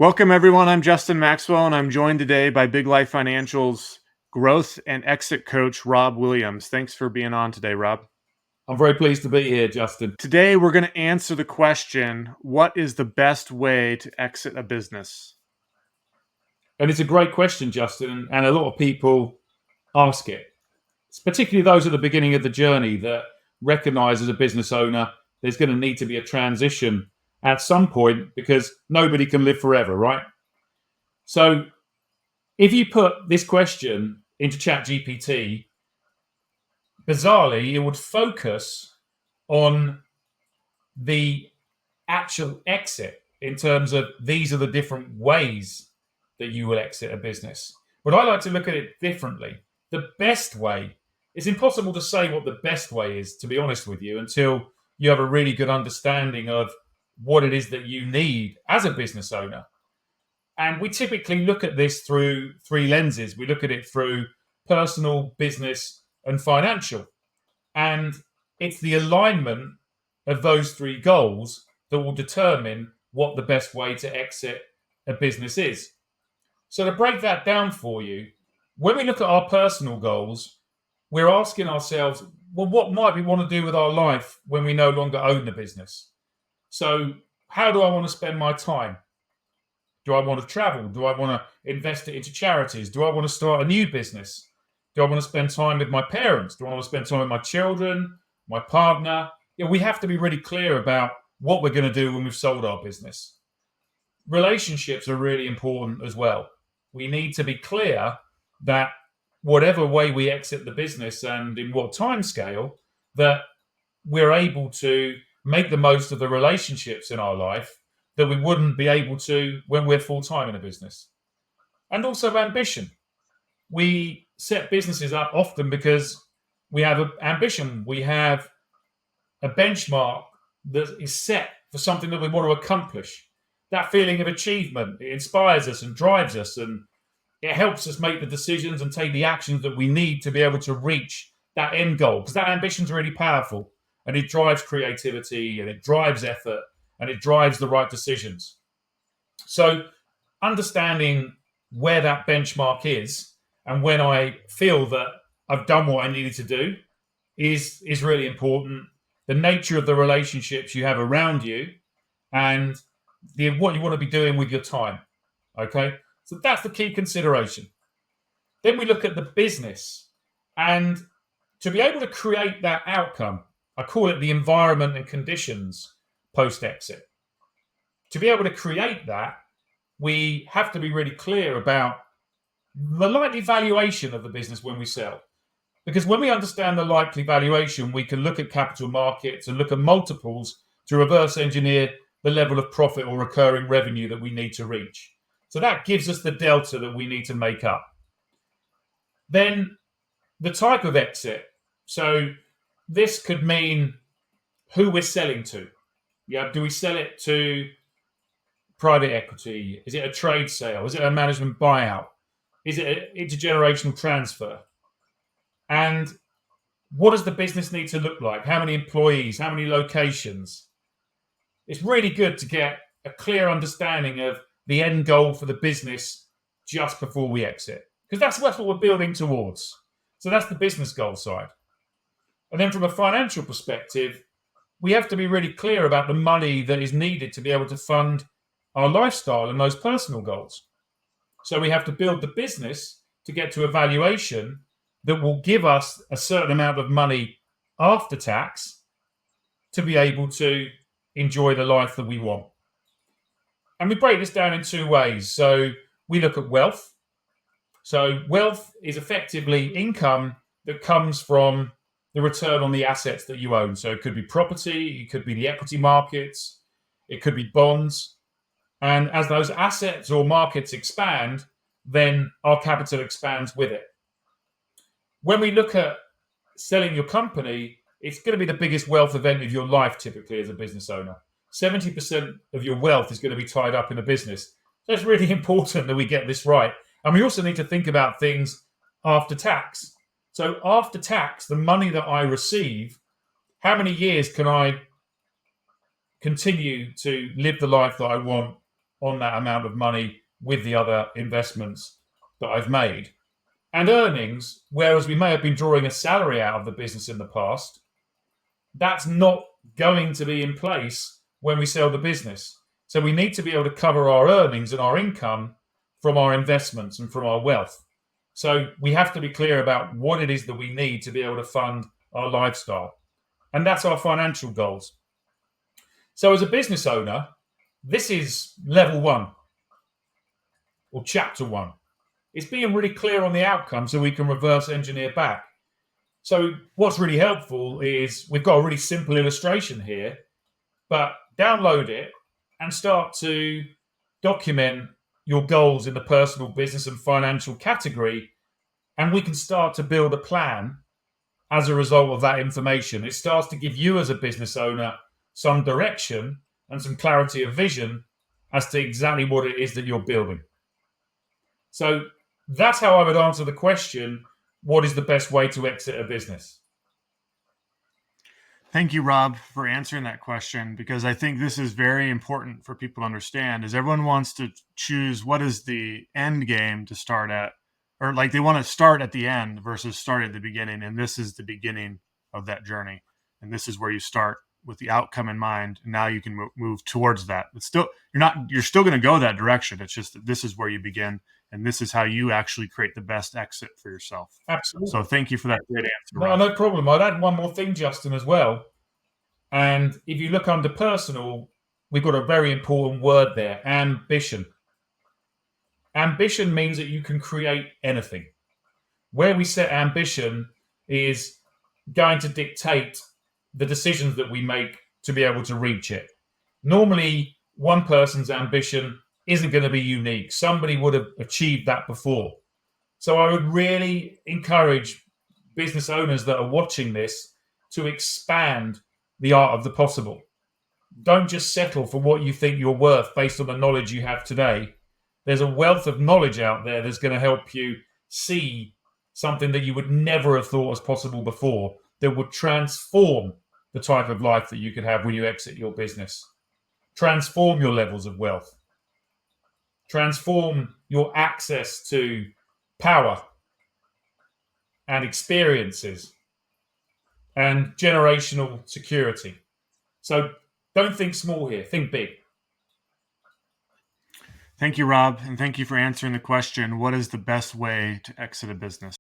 Welcome, everyone. I'm Justin Maxwell, and I'm joined today by Big Life Financial's growth and exit coach, Rob Williams. Thanks for being on today, Rob. I'm very pleased to be here, Justin. Today, we're going to answer the question, what is the best way to exit a business? And it's a great question, Justin, and a lot of people ask it. It's particularly those at the beginning of the journey that recognize as a business owner there's going to need to be a transition at some point because nobody can live forever, right? So if you put this question into ChatGPT, bizarrely, it would focus on the actual exit in terms of these are the different ways that you will exit a business. But I like to look at it differently. The best way, it's impossible to say what the best way is, to be honest with you, until you have a really good understanding of what it is that you need as a business owner. And we typically look at this through three lenses. We look at it through personal, business, and financial. And it's the alignment of those three goals that will determine what the best way to exit a business is. So to break that down for you, when we look at our personal goals, we're asking ourselves, well, what might we want to do with our life when we no longer own the business? So how do I want to spend my time? Do I want to travel? Do I want to invest it into charities? Do I want to start a new business? Do I want to spend time with my parents? Do I want to spend time with my children, my partner? We have to be really clear about what we're going to do when we've sold our business. Relationships are really important as well. We need to be clear that whatever way we exit the business and in what time scale, that we're able to make the most of the relationships in our life that we wouldn't be able to when we're full-time in a business. And also ambition. We set businesses up often because we have an ambition. We have a benchmark that is set for something that we want to accomplish. That feeling of achievement, it inspires us and drives us, and it helps us make the decisions and take the actions that we need to be able to reach that end goal, because that ambition is really powerful and it drives creativity and it drives effort and it drives the right decisions. So understanding where that benchmark is and when I feel that I've done what I needed to do is really important. The nature of the relationships you have around you and what you want to be doing with your time. Okay, so that's the key consideration. Then we look at the business, and to be able to create that outcome, I call it the environment and conditions post-exit. To be able to create that, we have to be really clear about the likely valuation of the business when we sell. Because when we understand the likely valuation, we can look at capital markets and look at multiples to reverse engineer the level of profit or recurring revenue that we need to reach. So that gives us the delta that we need to make up. Then the type of exit. So this could mean who we're selling to. Yeah, do we sell it to private equity? Is it a trade sale? Is it a management buyout? Is it an intergenerational transfer? And what does the business need to look like? How many employees? How many locations? It's really good to get a clear understanding of the end goal for the business just before we exit, because that's what we're building towards. So that's the business goal side. And then from a financial perspective, we have to be really clear about the money that is needed to be able to fund our lifestyle and those personal goals. So we have to build the business to get to a valuation that will give us a certain amount of money after tax to be able to enjoy the life that we want. And we break this down in two ways. So we look at wealth. So wealth is effectively income that comes from the return on the assets that you own. So it could be property, it could be the equity markets, it could be bonds. And as those assets or markets expand, then our capital expands with it. When we look at selling your company, it's going to be the biggest wealth event of your life, typically, as a business owner. 70% of your wealth is going to be tied up in a business. So it's really important that we get this right. And we also need to think about things after tax. So after tax, the money that I receive, how many years can I continue to live the life that I want on that amount of money with the other investments that I've made. And earnings, whereas we may have been drawing a salary out of the business in the past, that's not going to be in place when we sell the business. So we need to be able to cover our earnings and our income from our investments and from our wealth. So we have to be clear about what it is that we need to be able to fund our lifestyle. And that's our financial goals. So as a business owner, this is level one or chapter one. It's being really clear on the outcome so we can reverse engineer back. So what's really helpful is we've got a really simple illustration here, but download it and start to document your goals in the personal, business, and financial category, and we can start to build a plan as a result of that information. It starts to give you as a business owner some direction and some clarity of vision as to exactly what it is that you're building. So that's how I would answer the question, what is the best way to exit a business? Thank you, Rob, for answering that question, because I think this is very important for people to understand. Is everyone wants to choose what is the end game to start at, or like they want to start at the end versus start at the beginning, and this is the beginning of that journey, and this is where you start with the outcome in mind, and now you can move towards that. But still, you're still going to go that direction. It's just that this is where you begin, and this is how you actually create the best exit for yourself. Absolutely. So thank you for that great answer, No, Rob. no problem. I'd add one more thing, Justin, as well. And if you look under personal, we've got a very important word there, ambition. Ambition means that you can create anything. Where we set ambition is going to dictate the decisions that we make to be able to reach it. Normally, one person's ambition isn't going to be unique. Somebody would have achieved that before. So I would really encourage business owners that are watching this to expand the art of the possible. Don't just settle for what you think you're worth based on the knowledge you have today. There's a wealth of knowledge out there that's going to help you see something that you would never have thought was possible before, that would transform the type of life that you could have when you exit your business. Transform your levels of wealth. Transform your access to power and experiences and generational security. So don't think small here, think big. Thank you, Rob, and thank you for answering the question, what is the best way to exit a business?